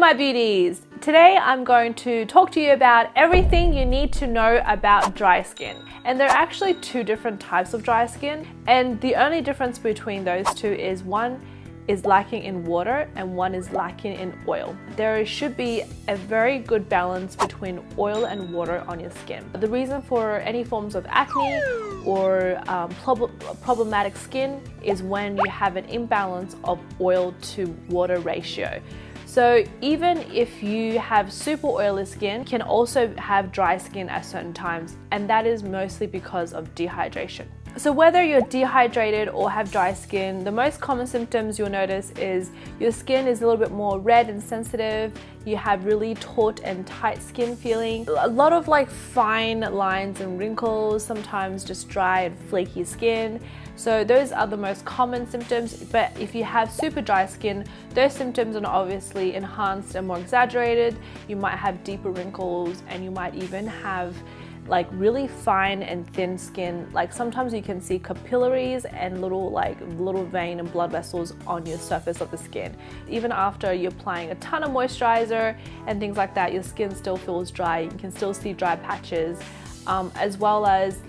my beauties! Today I'm going to talk to you about everything you need to know about dry skin. And there are actually two different types of dry skin, and the only difference between those two is one is lacking in water and one is lacking in oil. There should be a very good balance between oil and water on your skin. The reason for any forms of acne or problematic skin is when you have an imbalance of oil to water ratio. So even if you have super oily skin, you can also have dry skin at certain times, and that is mostly because of dehydration. So whether you're dehydrated or have dry skin, the most common symptoms you'll notice is your skin is a little bit more red and sensitive, you have really taut and tight skin feeling, a lot of fine lines and wrinkles, sometimes just dry and flaky skin. So those are the most common symptoms, but if you have super dry skin, those symptoms are obviously enhanced and more exaggerated. You might have deeper wrinkles and you might even have really fine and thin skin. Sometimes you can see capillaries and little vein and blood vessels on your surface of the skin. Even after you're applying a ton of moisturizer and things like that, your skin still feels dry. You can still see dry patches, as well as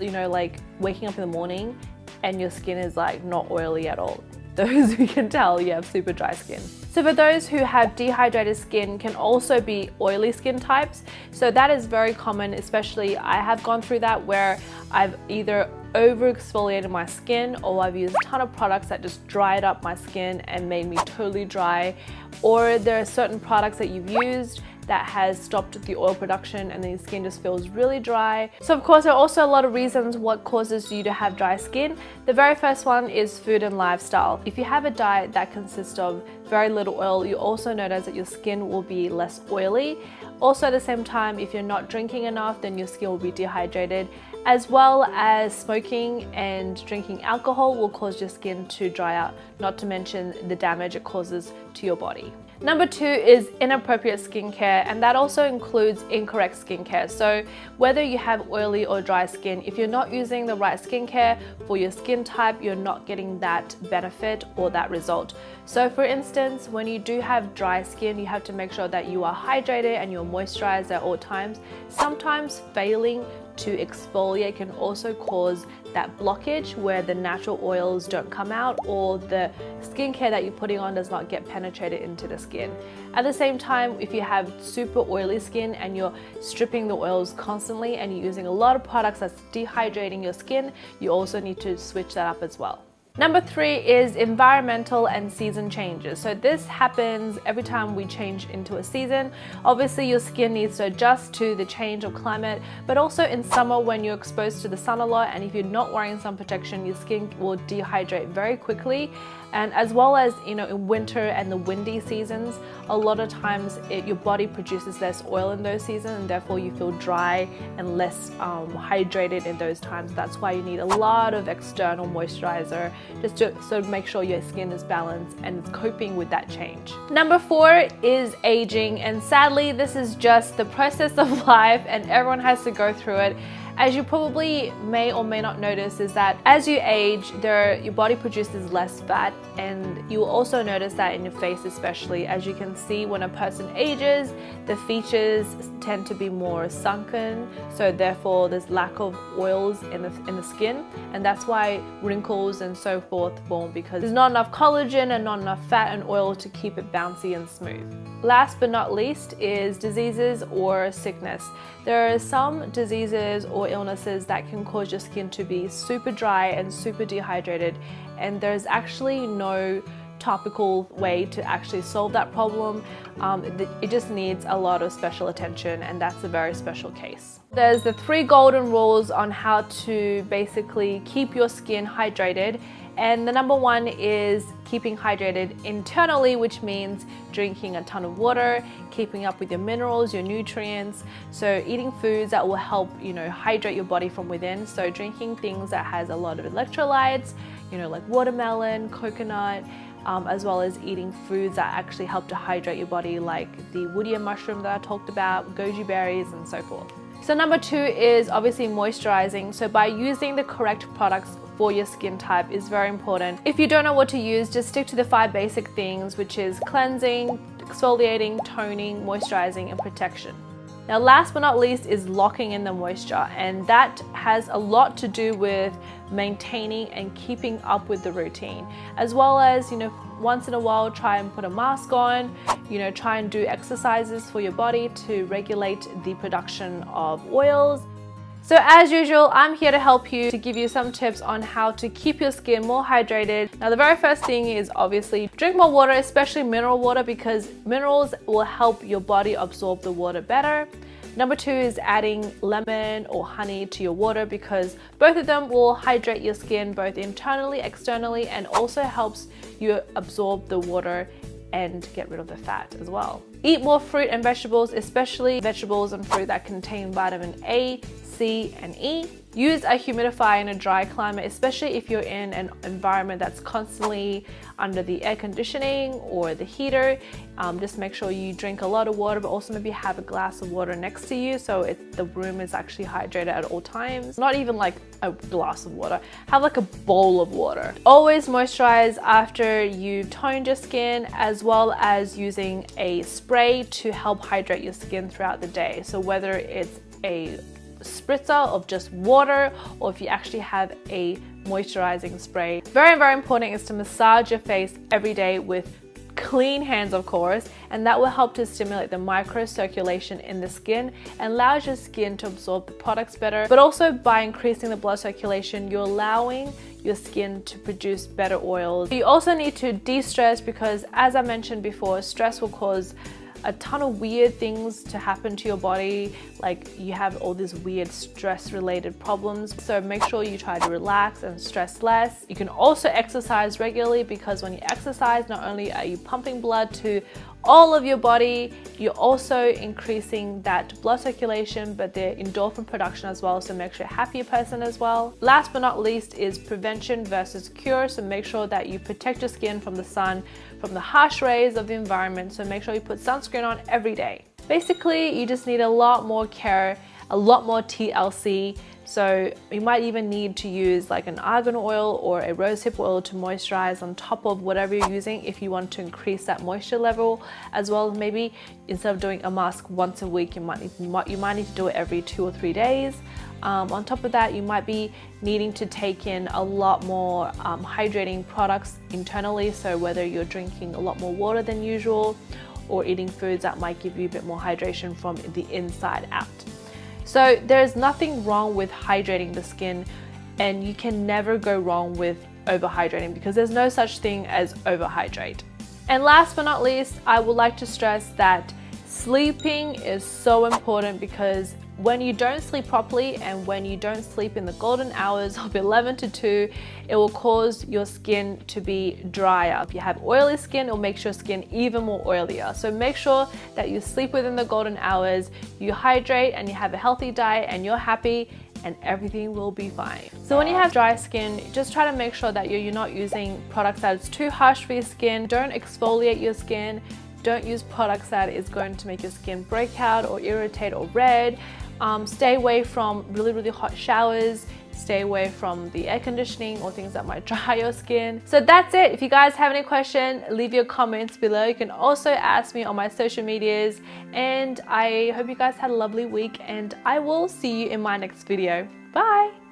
waking up in the morning and your skin is not oily at all. Those who can tell you have super dry skin. So for those who have dehydrated skin, can also be oily skin types. So that is very common, especially I have gone through that where I've either over exfoliated my skin or I've used a ton of products that just dried up my skin and made me totally dry. Or there are certain products that you've used that has stopped the oil production and then your skin just feels really dry. So of course there are also a lot of reasons what causes you to have dry skin. The very first one is food and lifestyle. If you have a diet that consists of very little oil, you also notice that your skin will be less oily. Also at the same time, if you're not drinking enough, then your skin will be dehydrated, as well as smoking and drinking alcohol will cause your skin to dry out, not to mention the damage it causes to your body. Number two is inappropriate skincare, and that also includes incorrect skincare. So whether you have oily or dry skin, if you're not using the right skincare for your skin type, you're not getting that benefit or that result. So for instance, when you do have dry skin, you have to make sure that you are hydrated and you're moisturized at all times. Sometimes failing to exfoliate can also cause that blockage where the natural oils don't come out or the skincare that you're putting on does not get penetrated into the skin. At the same time, if you have super oily skin and you're stripping the oils constantly and you're using a lot of products that's dehydrating your skin, you also need to switch that up as well. Number three is environmental and season changes. So this happens every time we change into a season. Obviously your skin needs to adjust to the change of climate, but also in summer when you're exposed to the sun a lot and if you're not wearing sun protection, your skin will dehydrate very quickly. And as well as in winter and the windy seasons, a lot of times your body produces less oil in those seasons and therefore you feel dry and less hydrated in those times. That's why you need a lot of external moisturizer just to sort of make sure your skin is balanced and is coping with that change. Number four is aging, and sadly this is just the process of life and everyone has to go through it. As you probably may or may not notice is that as you age, your body produces less fat, and you will also notice that in your face, especially. As you can see, when a person ages, the features tend to be more sunken, so therefore there's lack of oils in the skin, and that's why wrinkles and so forth form, because there's not enough collagen and not enough fat and oil to keep it bouncy and smooth. Last but not least is diseases or sickness. There are some diseases or illnesses that can cause your skin to be super dry and super dehydrated, and there's actually no topical way to actually solve that problem. It just needs a lot of special attention, and that's a very special case. There's the 3 golden rules on how to basically keep your skin hydrated. And the number one is keeping hydrated internally, which means drinking a ton of water, keeping up with your minerals, your nutrients. So eating foods that will help, hydrate your body from within. So drinking things that has a lot of electrolytes, like watermelon, coconut, as well as eating foods that actually help to hydrate your body, like the Woodier mushroom that I talked about, goji berries, and so forth. So number 2 is obviously moisturizing. So by using the correct products for your skin type is very important. If you don't know what to use, just stick to the 5 basic things, which is cleansing, exfoliating, toning, moisturizing, and protection. Now, last but not least is locking in the moisture, and that has a lot to do with maintaining and keeping up with the routine, as well as, once in a while try and put a mask on, try and do exercises for your body to regulate the production of oils. So as usual, I'm here to help you, to give you some tips on how to keep your skin more hydrated. Now, the very first thing is obviously drink more water, especially mineral water, because minerals will help your body absorb the water better. Number 2 is adding lemon or honey to your water, because both of them will hydrate your skin both internally, externally, and also helps you absorb the water and get rid of the fat as well. Eat more fruit and vegetables, especially vegetables and fruit that contain vitamin A, C, and E. Use a humidifier in a dry climate, especially if you're in an environment that's constantly under the air conditioning or the heater. Just make sure you drink a lot of water, but also maybe have a glass of water next to you so the room is actually hydrated at all times. Not even like a glass of water, have like a bowl of water. Always moisturize after you've toned your skin, as well as using a spray to help hydrate your skin throughout the day. So whether it's a spritzer of just water, or if you actually have a moisturizing spray. Very, very important is to massage your face every day with clean hands, of course, and that will help to stimulate the microcirculation in the skin and allows your skin to absorb the products better. But also by increasing the blood circulation, you're allowing your skin to produce better oils. You also need to de-stress, because as I mentioned before, stress will cause a ton of weird things to happen to your body, like you have all these weird stress related problems. So make sure you try to relax and stress less. You can also exercise regularly, because when you exercise, not only are you pumping blood to all of your body, you're also increasing that blood circulation, but the endorphin production as well, so make sure you're a happier person as well. Last but not least is prevention versus cure, so make sure that you protect your skin from the sun, from the harsh rays of the environment, so make sure you put sunscreen on every day. Basically, you just need a lot more care, a lot more TLC. So you might even need to use like an argan oil or a rosehip oil to moisturize on top of whatever you're using if you want to increase that moisture level, as well as maybe instead of doing a mask once a week, you might need to do it every 2 or 3 days. On top of that, you might be needing to take in a lot more hydrating products internally. So whether you're drinking a lot more water than usual or eating foods that might give you a bit more hydration from the inside out. So there's nothing wrong with hydrating the skin, and you can never go wrong with overhydrating, because there's no such thing as overhydrate. And last but not least, I would like to stress that sleeping is so important, because when you don't sleep properly and when you don't sleep in the golden hours of 11 to 2, it will cause your skin to be drier. If you have oily skin, it will make your skin even more oilier. So make sure that you sleep within the golden hours, you hydrate, and you have a healthy diet, and you're happy, and everything will be fine. So when you have dry skin, just try to make sure that you're not using products that's too harsh for your skin. Don't exfoliate your skin. Don't use products that is going to make your skin break out or irritate or red. Stay away from really, really hot showers. Stay away from the air conditioning or things that might dry your skin. So that's it. If you guys have any questions, leave your comments below. You can also ask me on my social medias. And I hope you guys had a lovely week, and I will see you in my next video. Bye.